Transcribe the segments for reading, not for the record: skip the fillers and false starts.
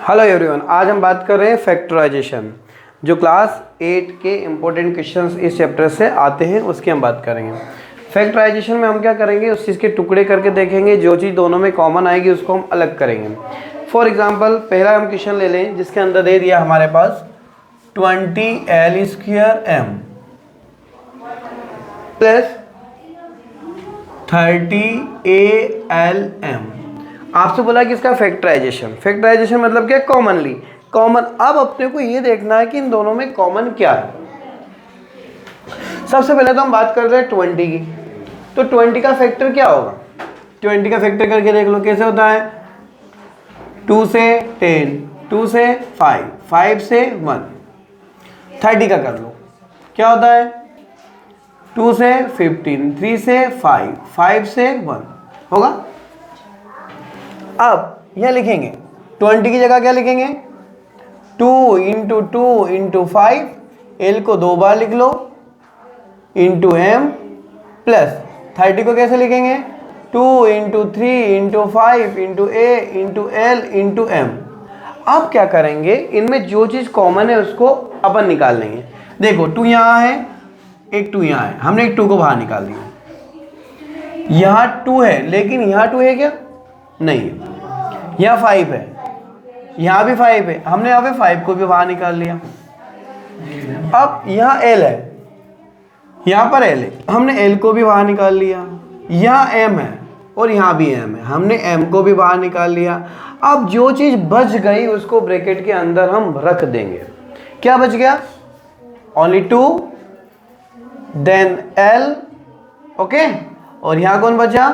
Hello everyone, आज हम बात कर रहे हैं फैक्टराइजेशन। जो क्लास 8 के इम्पोर्टेंट क्वेश्चंस इस चैप्टर से आते हैं उसकी हम बात करेंगे। फैक्टराइजेशन में हम क्या करेंगे, उस चीज़ के टुकड़े करके देखेंगे, जो चीज़ दोनों में कॉमन आएगी उसको हम अलग करेंगे। फॉर एग्जांपल पहला हम क्वेश्चन ले लें जिसके अंदर दे दिया हमारे पास 20L² प्लस 30ALM। आपसे बोला कि इसका फैक्टराइजेशन मतलब क्या, कॉमन। अब अपने को ये देखना है कि इन दोनों में कॉमन क्या है। सबसे पहले तो हम बात कर रहे हैं 20 की, तो 20 का फैक्टर क्या होगा। 20 का फैक्टर करके देख लो कैसे होता है। 2 से 10, 2 से 5, 5 से 1। 30 का कर लो, क्या होता है 2 से 15, 3 से 5, 5 से 1 होगा। अब यह लिखेंगे 20 की जगह क्या लिखेंगे, 2 इंटू 2 इंटू 5, एल को 2 बार लिख लो, इंटू एम, प्लस 30 को कैसे लिखेंगे, 2 इंटू 3 इंटू 5 इंटू ए इंटू एल इंटू एम। अब क्या करेंगे, इनमें जो चीज़ कॉमन है उसको अपन निकाल लेंगे। देखो 2 यहाँ है, एक 2 यहाँ है, हमने एक 2 को बाहर निकाल दिया। यहाँ 2 है लेकिन यहाँ 2 है क्या, नहीं है। यहाँ 5 है, यहाँ भी 5 है, हमने यहाँ पे 5 को भी बाहर निकाल लिया। अब यहाँ L है, यहाँ पर L है, हमने L को भी बाहर निकाल लिया। यहाँ M है और यहाँ भी M है, हमने M को भी बाहर निकाल लिया। अब जो चीज़ बच गई उसको ब्रैकेट के अंदर हम रख देंगे। क्या बच गया, ओनली 2, देन L, ओके। और यहाँ कौन बचा,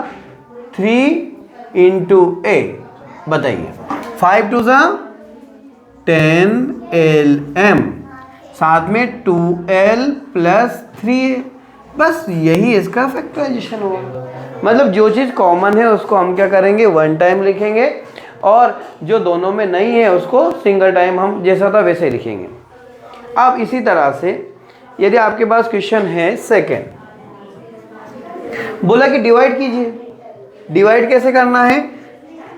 3 इंटू A। बताइए 5 2 10LM, साथ में 2L प्लस 3। बस यही इसका फैक्टराइजेशन होगा। मतलब जो चीज़ कॉमन है उसको हम क्या करेंगे, 1 टाइम लिखेंगे, और जो दोनों में नहीं है उसको सिंगल टाइम हम जैसा था वैसे लिखेंगे। अब इसी तरह से यदि आपके पास क्वेश्चन है सेकेंड, बोला कि डिवाइड कीजिए। डिवाइड कैसे करना है,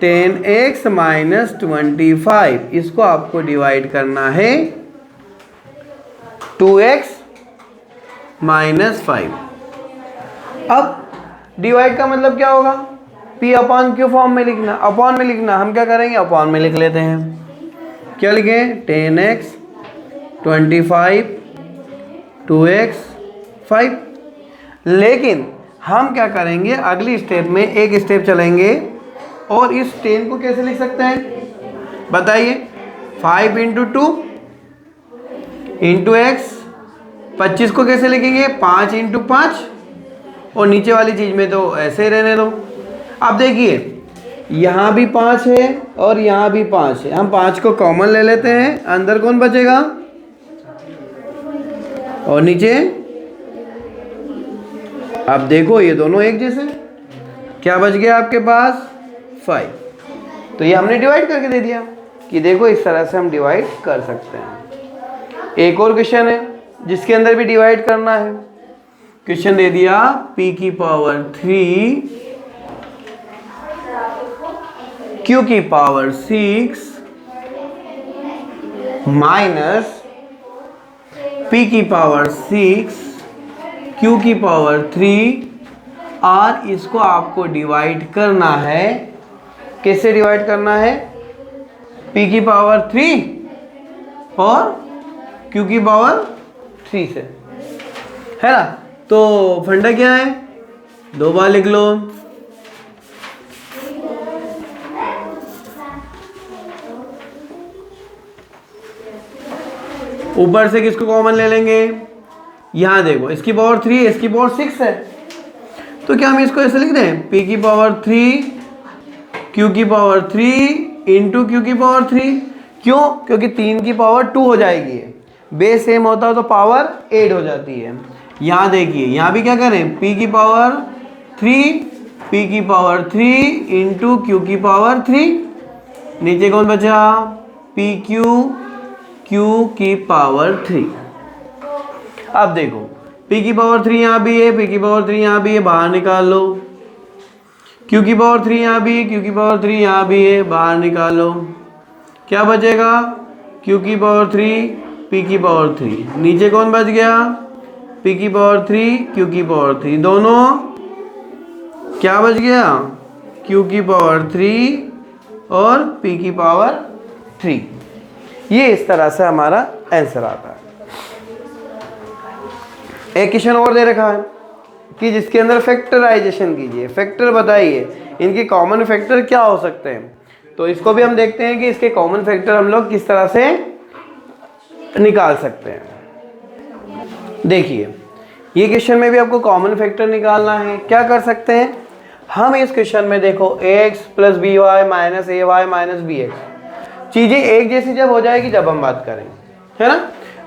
10x माइनस 25, इसको आपको डिवाइड करना है 2x माइनस 5। अब डिवाइड का मतलब क्या होगा, p अपॉन q फॉर्म में लिखना, अपॉन में लिखना। हम क्या करेंगे, अपॉन में लिख लेते हैं। क्या लिखें, 10x 25 2x 5। लेकिन हम क्या करेंगे, अगली स्टेप में एक स्टेप चलेंगे और इस 10 को कैसे लिख सकते हैं, बताइए। 5 इंटू 2 इंटू एक्स, 25 को कैसे लिखेंगे, 5 इंटू 5, और नीचे वाली चीज़ में तो ऐसे ही रहने दो। अब देखिए यहाँ भी 5 है और यहाँ भी 5 है, हम 5 को कॉमन ले लेते हैं, अंदर कौन बचेगा और नीचे। अब देखो ये दोनों एक जैसे, क्या बच गया आपके पास, 5। तो ये हमने डिवाइड करके दे दिया कि देखो इस तरह से हम डिवाइड कर सकते हैं। एक और क्वेश्चन है जिसके अंदर भी डिवाइड करना है। क्वेश्चन दे दिया p की पावर 3 q की पावर 6 माइनस p की पावर 6 q की पावर 3, और इसको आपको डिवाइड करना है। कैसे डिवाइड करना है, p की पावर 3 और q की पावर 3 से, है ना। तो फंडा क्या है, 2 बार लिख लो। ऊपर से किसको कॉमन ले लेंगे, यहां देखो इसकी पावर 3 है, इसकी पावर 6 है, तो क्या हम इसको ऐसे लिख दें, p की पावर 3 q की पावर 3 इंटू q की पावर 3। क्यों, क्योंकि 3 की पावर 2 हो जाएगी, बेस सेम होता है तो पावर 8 हो जाती है। यहाँ देखिए यहाँ भी क्या करें, p की पावर 3 p की पावर 3 इंटू q की पावर 3, नीचे कौन बचा, pq q की पावर 3। अब देखो p की पावर 3 यहाँ भी है, p की पावर 3 यहाँ भी है, बाहर निकाल लो। q की पावर 3 यहाँ भी है, q की पावर 3 यहाँ भी है, बाहर निकालो। क्या बचेगा, q की पावर 3 p की पावर 3, नीचे कौन बच गया, p की पावर 3 q की पावर 3, दोनों क्या बच गया, q की पावर 3 और p की पावर 3। ये इस तरह से हमारा आंसर आता है। एक क्वेश्चन और दे रखा है कि जिसके अंदर फैक्टराइजेशन कीजिए, फैक्टर बताइए इनके कॉमन फैक्टर क्या हो सकते हैं। तो इसको भी हम देखते हैं कि इसके कॉमन फैक्टर हम लोग किस तरह से निकाल सकते हैं। देखिए ये क्वेश्चन में भी आपको कॉमन फैक्टर निकालना है। क्या कर सकते हैं हम इस क्वेश्चन में, देखो ax plus B Y minus A Y minus B X, चीज़ें एक जैसी जब हो जाएगी जब हम बात करें, है ना।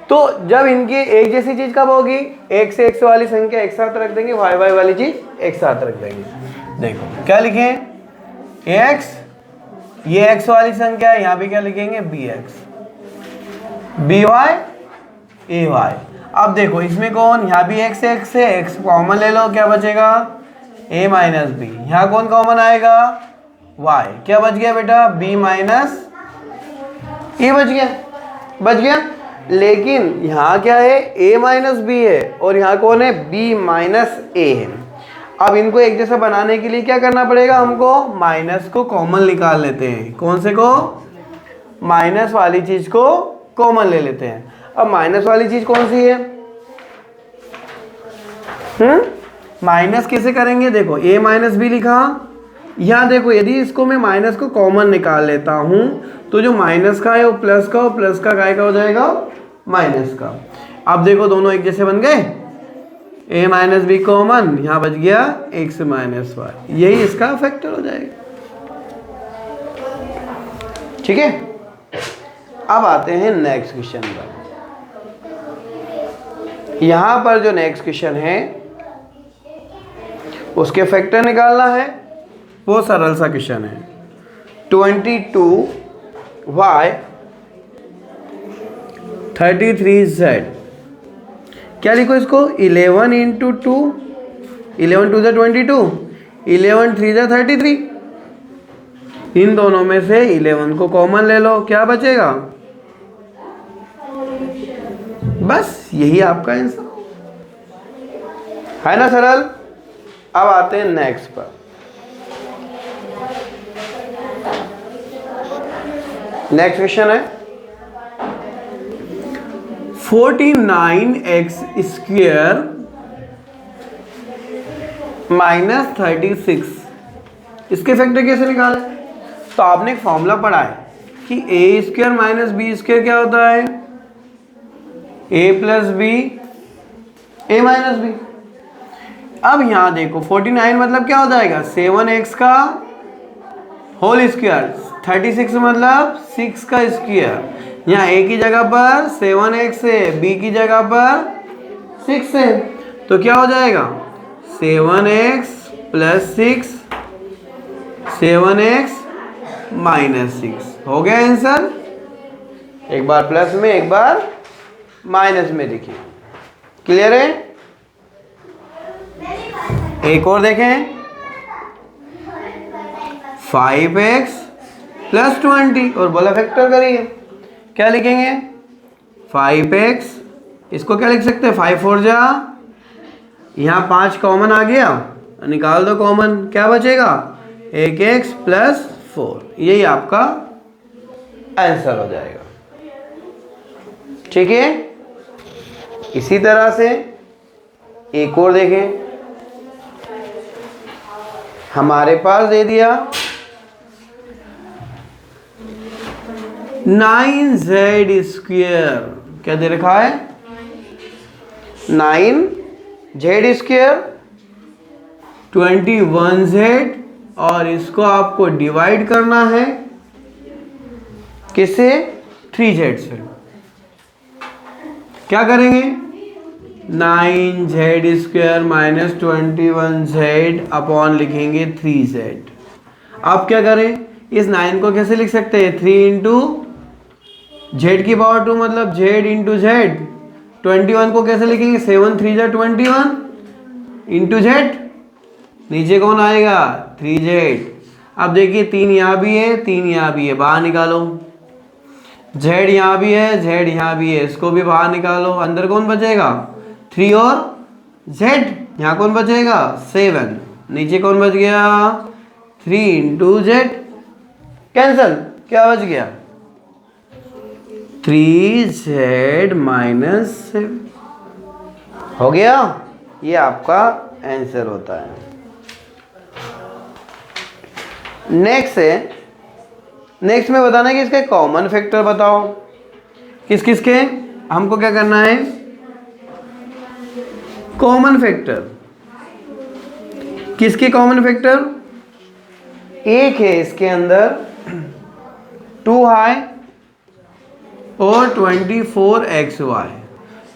तो जब इनकी एक जैसी चीज़ कब होगी, एक से x वाली संख्या एक साथ रख देंगे, y y वाली चीज़ एक साथ रख देंगे। देखो क्या लिखें, ax, ये x वाली संख्या है, यहाँ भी क्या लिखेंगे bx, by ay। अब देखो इसमें कौन, यहाँ भी x है, x कॉमन ले लो, क्या बचेगा a माइनस बी, यहाँ कौन कॉमन आएगा y, क्या बच गया बेटा b माइनस ए बच गया। लेकिन यहाँ क्या है, a माइनस बी है और यहाँ कौन है b माइनस ए है। अब इनको एक जैसा बनाने के लिए क्या करना पड़ेगा हमको, माइनस को कॉमन निकाल लेते हैं। कौन से को, माइनस वाली चीज को कॉमन ले लेते हैं। अब माइनस वाली चीज कौन सी है, माइनस कैसे करेंगे, देखो a माइनस बी लिखा, यहाँ देखो यदि इसको मैं माइनस को कॉमन निकाल लेता हूँ तो जो माइनस का है वो प्लस का, और प्लस का काय का हो जाएगा माइनस का। अब देखो दोनों एक जैसे बन गए, a माइनस बी कॉमन, यहाँ बच गया x माइनस वाई, यही इसका फैक्टर हो जाएगा। ठीक है, अब आते हैं नेक्स्ट क्वेश्चन पर। यहाँ पर जो नेक्स्ट क्वेश्चन है उसके फैक्टर निकालना है, वो सरल सा क्वेश्चन है। 22y 33z, क्या लिखो इसको, 11 इंटू 2, 11 टू ज़ा 22, 11 3 ज़ा 33, इन दोनों में से 11 को कॉमन ले लो, क्या बचेगा, बस यही आपका आंसर है ना, सरल। अब आते हैं नेक्स्ट पर। नेक्स्ट क्वेश्चन है 49x स्क्वेयर माइनस 36, इसके फैक्टर कैसे निकालें। तो आपने एक फॉर्मूला पढ़ा है कि a square minus B square क्या होता है, a plus B A minus B. अब यहाँ देखो 49 मतलब क्या हो जाएगा, 7x का होल स्क्वायर, 36 मतलब 6 का स्क्वायर। यहाँ a की जगह पर 7x है, b की जगह पर 6 है, तो क्या हो जाएगा 7x प्लस 6, 7x माइनस 6, हो गया आंसर। एक बार प्लस में एक बार माइनस में देखिए, क्लियर है। एक और देखें, 5x प्लस 20 और बोला फैक्टर करिए, क्या लिखेंगे 5x, इसको क्या लिख सकते हैं 5 4 जा, यहाँ 5 कॉमन आ गया, निकाल दो कॉमन, क्या बचेगा 1x प्लस 4, यही आपका आंसर हो जाएगा। ठीक है, इसी तरह से एक और देखें, हमारे पास दे दिया 9z स्क्वेयर, क्या दे रखा है 9z स्क्वेयर 21z, और इसको आपको डिवाइड करना है किससे, 3z से। क्या करेंगे 9z square minus 21z upon लिखेंगे 3z। अब क्या करें, इस 9 को कैसे लिख सकते हैं 3 इंटू z की पावर 2 मतलब z इंटू z। 21 को कैसे लिखेंगे 7 3 जा 21 इंटू z, नीचे कौन आएगा 3z। अब देखिए 3 यहाँ भी है 3 यहाँ भी है, बाहर निकालो z यहाँ भी है, z यहाँ भी है, इसको भी बाहर निकालो। अंदर कौन बचेगा? 3 और z। यहाँ कौन बचेगा? 7। नीचे कौन बच गया? 3 इंटू z। कैंसल। क्या बच गया? 3z माइनस 7 हो गया। ये आपका आंसर होता है। नेक्स्ट में बताना है कि इसके कॉमन फैक्टर बताओ। किस किस के? हमको क्या करना है? Common factor. किसके कॉमन फैक्टर? एक है इसके अंदर 2y और 24xy।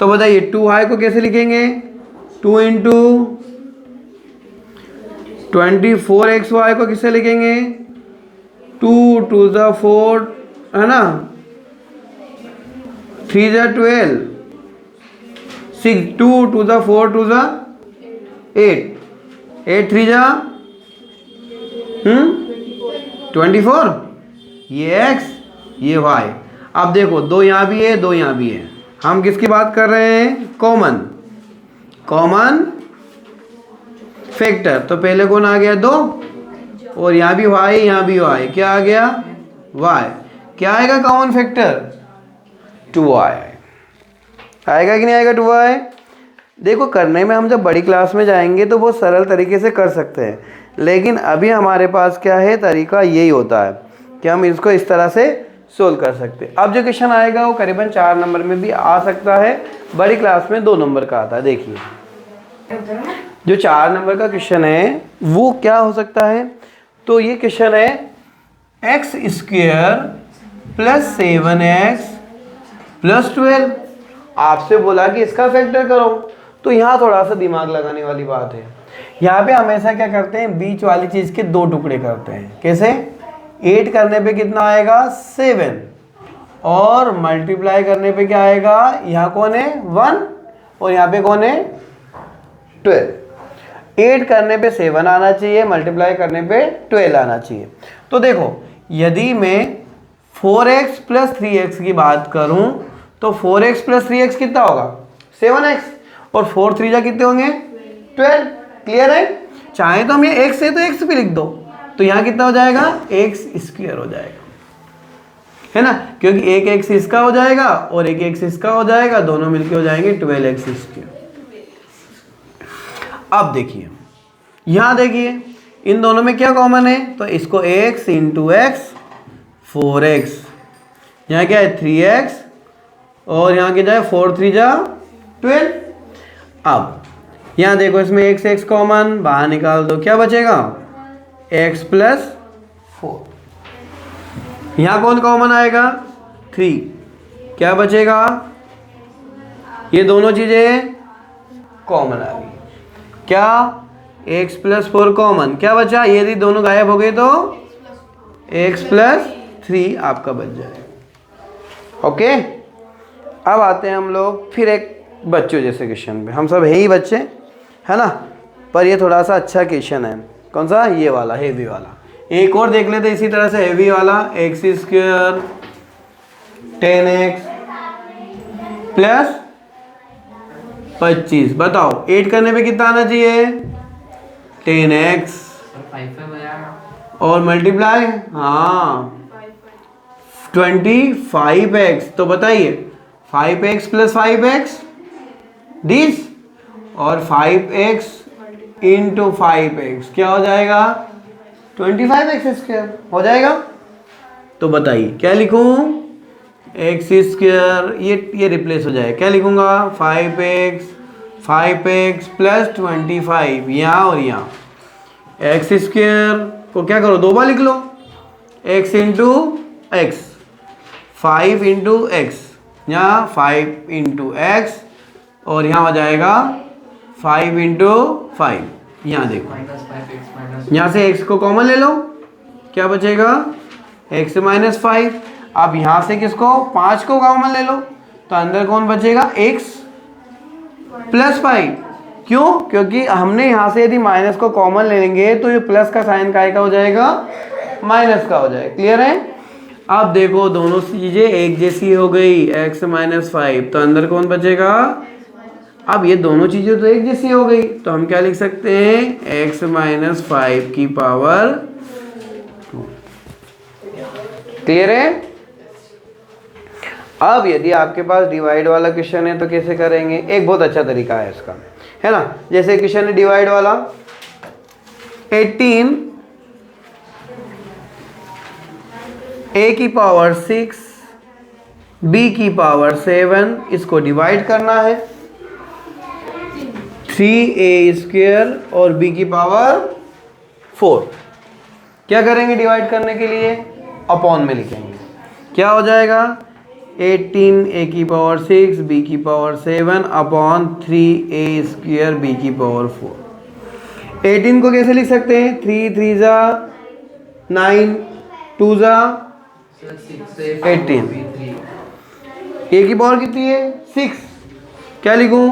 तो बताइए 2y को कैसे लिखेंगे? 2 इंटू 24xy को किससे लिखेंगे? 2 2 ज़ा 4 है ना, 3 ज़ा 12, 6 2 2 ज़ा 4 2 ज़ा 8, 8 3 ज़ा 24। ये x ये y। अब देखो दो यहाँ भी है, दो यहाँ भी है। हम किसकी बात कर रहे हैं? Common factor. तो पहले कौन आ गया? 2। और यहाँ भी y, यहाँ भी y। क्या आ गया? y। क्या आएगा कॉमन फैक्टर? 2y आएगा कि नहीं आएगा? 2y। देखो करने में हम जब बड़ी क्लास में जाएंगे तो बहुत सरल तरीके से कर सकते हैं, लेकिन अभी हमारे पास क्या है? तरीका यही होता है कि हम इसको इस तरह से सोल्व कर सकते हैं। अब जो क्वेश्चन आएगा वो करीबन 4 नंबर में भी आ सकता है, बड़ी क्लास में 2 नंबर का आता है। देखिए जो 4 नंबर का क्वेश्चन है वो क्या हो सकता है? तो ये क्वेश्चन है x² + 7x + 12। आपसे बोला कि इसका फैक्टर करो, तो यहाँ थोड़ा सा दिमाग लगाने वाली बात है। यहाँ पे हमेशा क्या करते हैं? बीच वाली चीज़ के 2 टुकड़े करते हैं। कैसे? 8 करने पे कितना आएगा? 7। और मल्टीप्लाई करने पे क्या आएगा? यहाँ कौन है? 1। और यहाँ पे कौन है? 12। 8 करने पे 7 आना चाहिए, मल्टीप्लाई करने पे 12 आना चाहिए। तो देखो यदि मैं 4x + 3x की बात करूं तो 4x + 3x कितना होगा? 7x। और 4 3 जा कितने होंगे? 12। क्लियर है? चाहे तो हम ये x है तो x भी लिख दो, तो यहाँ कितना हो जाएगा? x² हो जाएगा, है ना, क्योंकि एक x इसका हो जाएगा और एक x इसका हो जाएगा, दोनों मिलके हो जाएंगे 12x²। अब देखिए यहाँ देखिए इन दोनों में क्या कॉमन है? तो इसको x इंटू x 4x, यहाँ क्या है? 3x, और यहाँ क्या जाए? 4 3 जा 12। अब यहाँ देखो इसमें x कॉमन बाहर निकाल दो, क्या बचेगा? x + 4। यहाँ कौन कॉमन आएगा? 3। क्या बचेगा? ये दोनों चीजें कॉमन आ गई। क्या? x + 4 common. क्या बचा? यदि दोनों गायब हो गए तो x + 3 आपका बच जाएगा। ओके, अब आते हैं हम लोग फिर एक बच्चों जैसे क्वेश्चन पे। हम सब है ही बच्चे, है ना, पर ये थोड़ा सा अच्छा क्वेश्चन है। कौन सा? ये वाला, हेवी वाला। एक और देख लेते इसी तरह से हेवी वाला। x² 10x + 25। बताओ 8 करने पे कितना आना चाहिए? 10x। और मल्टीप्लाई 25x। तो बताइए 5x + 5x दिस, और 5x इंटू 5x क्या हो जाएगा? 25x² हो जाएगा। तो बताइए क्या लिखूं? x², ये रिप्लेस हो जाएगा। क्या लिखूंगा? 5x + 25 यहाँ और यहाँ। x² को क्या करो? 2 बार लिख लो, x into x, 5 into x, यहाँ 5 इंटू x, और यहाँ हो जाएगा 5 इंटू 5। यहाँ देखो यहाँ से x को कॉमन ले लो, क्या बचेगा? x - 5। अब यहाँ से किसको? 5 को कॉमन ले लो, तो अंदर कौन बचेगा? x + 5। क्यों? क्योंकि हमने यहाँ से यदि माइनस को कॉमन लेंगे तो ये प्लस का साइन काय का हो जाएगा? माइनस का हो जाएगा। क्लियर है? अब देखो दोनों चीजें एक जैसी हो गई, x माइनस 5, तो अंदर कौन बचेगा? अब ये दोनों चीजें तो एक जैसी हो गई, तो हम क्या लिख सकते हैं? x माइनस 5 की पावर 2। क्लियर है? अब यदि आपके पास डिवाइड वाला क्वेश्चन है तो कैसे करेंगे? एक बहुत अच्छा तरीका है इसका, है ना। जैसे क्वेश्चन है डिवाइड वाला, 18 a की पावर 6 b की पावर 7, इसको डिवाइड करना है। 3a स्क्वायर और b की पावर 4 क्या करेंगे डिवाइड करने के लिए? अपॉन में लिखेंगे। क्या हो जाएगा? 18 a की पावर 6 b की power 7 upon 3a square b की पावर 4। 18 को कैसे लिख सकते हैं? 3 3 जा 9, 2 जा 18। a की पावर कितनी है? 6। क्या लिखूं?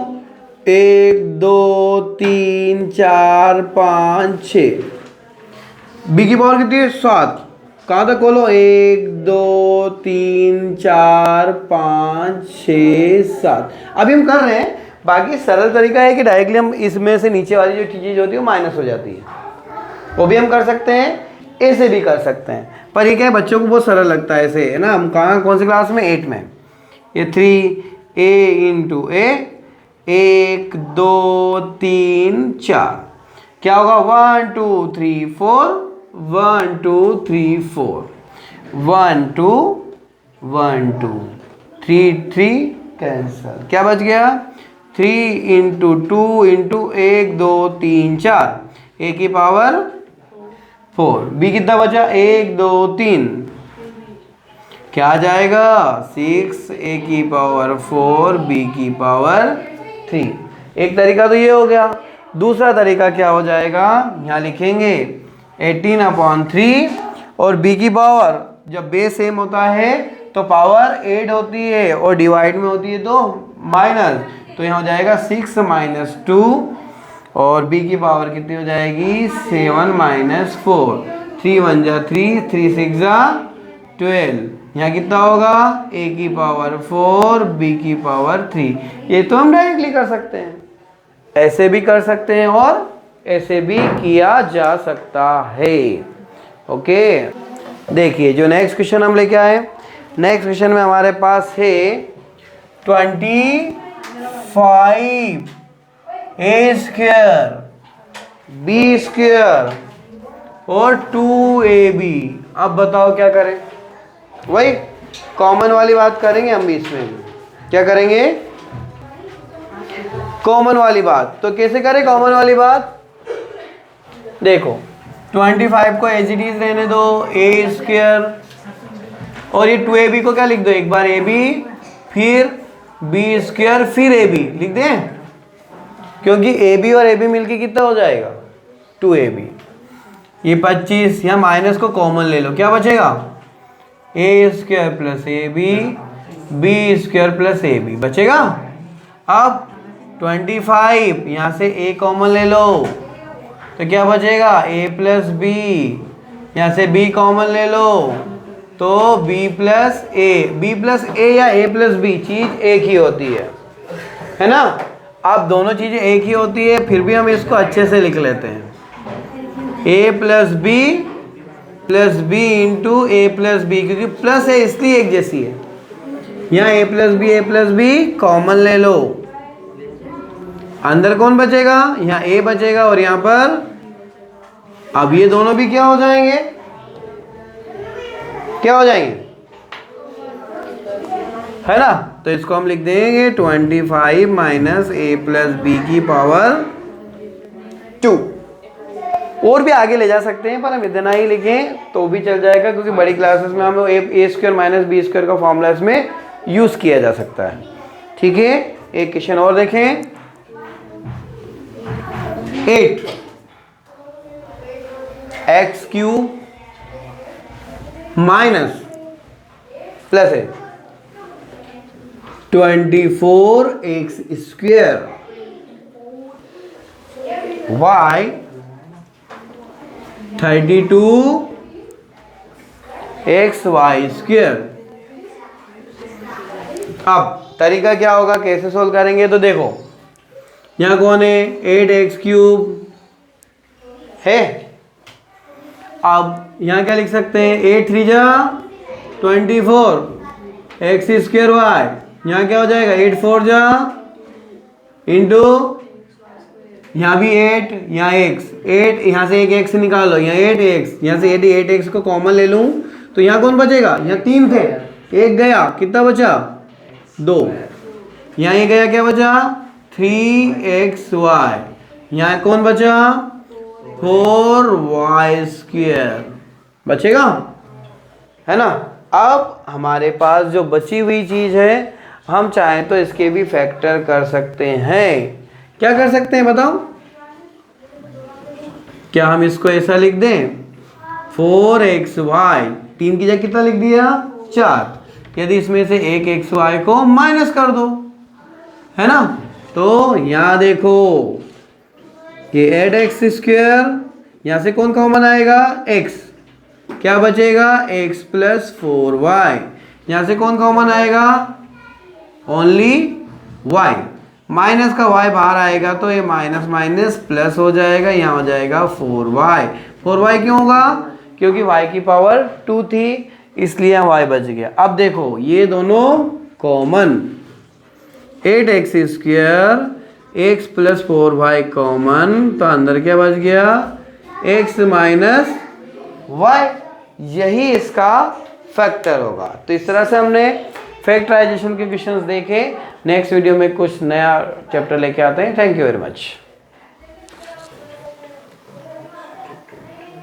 1 2 3 4 5 6। b की पावर कितनी है? 7। कहाँ तक खोलो? 1 2 3 4 5 6 7। अभी हम कर रहे हैं, बाकी सरल तरीका है कि डायरेक्टली हम इसमें से नीचे वाली जो चीज़ होती है वो माइनस हो जाती है, वो भी हम कर सकते हैं, ऐसे भी कर सकते हैं। पर ये क्या है, बच्चों को बहुत सरल लगता है ऐसे, है ना। हम कहाँ कौन सी क्लास में? 8 में। ये 3a इंटू ए, 1 2 3 4 क्या होगा? 1 2 3 4, 1 2 3 4, 1 2 1 2 3 3 कैंसल। क्या बच गया? 3 इंटू 2 इंटू 1 2 3 4, a की पावर 4। b कितना बचा? 1 2 3, क्या आ जाएगा? 6 a की पावर 4 b की पावर 3। एक तरीका तो ये हो गया। दूसरा तरीका क्या हो जाएगा? यहाँ लिखेंगे 18 अपॉन 3 और b की पावर, जब बेस सेम होता है तो पावर 8 होती है और डिवाइड में होती है तो माइनस, तो यहाँ हो जाएगा 6 माइनस 2 और b की पावर कितनी हो जाएगी? 7 माइनस 4। 3 1 जा 3, 3 6 जा 12। यहाँ कितना होगा? a की पावर 4 b की पावर 3। ये तो हम डायरेक्टली कर सकते हैं, ऐसे भी कर सकते हैं और ऐसे भी किया जा सकता है। ओके, देखिए जो नेक्स्ट क्वेश्चन हम लेके आए, नेक्स्ट क्वेश्चन में हमारे पास है 25 a स्क्वायर b स्क्वायर और 2ab। अब बताओ क्या करें? वही कॉमन वाली बात करेंगे हम भी इसमें। क्या करेंगे? कॉमन वाली बात। तो कैसे करें कॉमन वाली बात? देखो 25 को एज इट इज रहने दो, a स्क्वायर और ये 2ab को क्या लिख दो? एक बार ab फिर b स्क्वायर फिर ab लिख दें, क्योंकि ab और ab मिलके कितना हो जाएगा? 2ab। ये 25, यहाँ माइनस को कॉमन ले लो, क्या बचेगा? a square plus ab, b square plus ab बचेगा। अब 25 यहाँ से a कॉमन ले लो तो क्या बचेगा? a प्लस b, यहाँ से b कॉमन ले लो तो b प्लस a या a प्लस b चीज एक ही होती है ना। अब दोनों चीजें एक ही होती है, फिर भी हम इसको अच्छे से लिख लेते हैं। a plus b into a plus b, क्योंकि प्लस है इसलिए एक जैसी है। यहाँ a प्लस b कॉमन ले लो, अंदर कौन बचेगा? यहाँ a बचेगा और यहाँ पर अब ये दोनों भी क्या हो जाएंगे? क्या हो जाएंगे? है ना। तो इसको हम लिख देंगे 25 माइनस a प्लस b की पावर 2। और भी आगे ले जा सकते हैं, पर हम इतना ही लिखें तो भी चल जाएगा, क्योंकि बड़ी क्लासेस में हम a square minus b square का फॉर्मूला इसमें यूज किया जा सकता है। ठीक है, एक क्वेश्चन और देखें। 8 एक्स क्यूब माइनस प्लस है 24 X square Y 32 X Y square. अब तरीका क्या होगा, कैसे सोल्व करेंगे, तो देखो यहाँ कौन है, 8x क्यूब है। अब यहाँ क्या लिख सकते हैं, 8 3 जा 24 एक्स स्क्वेयर वाई, यहाँ क्या हो जाएगा 8 4 जा इंटू यहाँ भी 8, यहाँ x 8, यहाँ से एक x निकालो, यहाँ 8x, यहाँ से 8x को कॉमन ले लूँ तो यहाँ कौन बचेगा, यहाँ 3 थे, एक गया, कितना बचा 2, यहाँ ये गया, क्या बचा 3xy, यहाँ कौन बचा 4y स्क्वेयर बचेगा, है ना। अब हमारे पास जो बची हुई चीज़ है, हम चाहें तो इसके भी फैक्टर कर सकते हैं। क्या कर सकते हैं बताओ, क्या हम इसको ऐसा लिख दें 4xy, 3 की जगह कितना लिख दिया 4, यदि इसमें से एक xy को माइनस कर दो, है ना। तो यहाँ देखो कि 8x स्क्वेयर, यहाँ से कौन कॉमन आएगा x, क्या बचेगा x प्लस 4y, यहाँ से कौन कॉमन आएगा ओनली y, माइनस का y बाहर आएगा तो ये माइनस माइनस प्लस हो जाएगा, यहाँ हो जाएगा 4y। 4y क्यों होगा, क्योंकि y की पावर 2 थी इसलिए y बच गया। अब देखो ये दोनों common, 8x square x plus 4y common, तो अंदर क्या बच गया x माइनस y, यही इसका फैक्टर होगा। तो इस तरह से हमने फैक्टराइजेशन के क्वेश्चंस देखे। नेक्स्ट वीडियो में कुछ नया चैप्टर लेके आते हैं। Thank you very much.